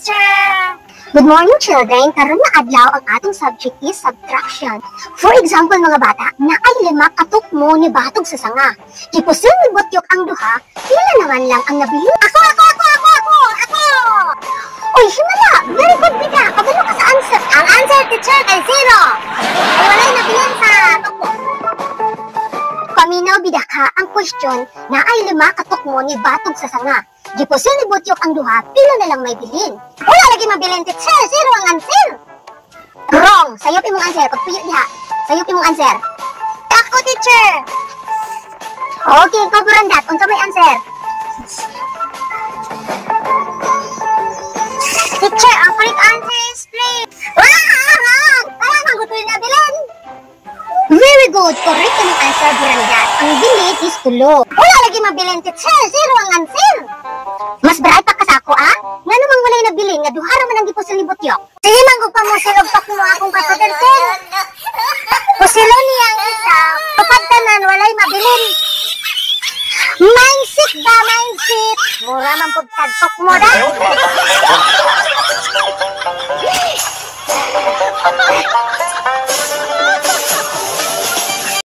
teacher! Good morning, children. Karon na adlaw ang atong subject is subtraction. For example, mga bata, na ay 5 katukmo ni batog sa sanga. Kipusil ni butyok ang duha, pila naman lang ang nabili. Ako! Uy, himala! Very good, bida! Kabalo ka sa answer. Ang answer, teacher, ay 0! Ay walay nabilan sa tukmo. Paminaw, bida ka, ang question na ay 5 katukmo ni batog sa sanga. Gipusil ni butyok ang duha, pila na lang may bilin. Wala lagi mabilin, teacher. 0 ang answer. Wrong! Sayop imong answer. Pagpiyot diha. Sayop imong answer. Ako, teacher. Okay, kaburandat. Unsa may answer? Teacher, ang correct answer is 3. Wrong! Parang magutoy na bilin. Very good. Correct imong answer, burandat. Ang bilin is 2. Wala lagi mabilin, teacher. 0 ang answer. Mas bright pa ka sa ako, ah? Nga namang walay nabilin, nga duha ra man ang gipusil ni butyok. Sige, manggog pa mo silog pa mo akong kapatid. Pusilo niya ang isa. Kapagtanan, walay mabilin. Mindset ba, mindset? Mura man pagtagtok mo, da?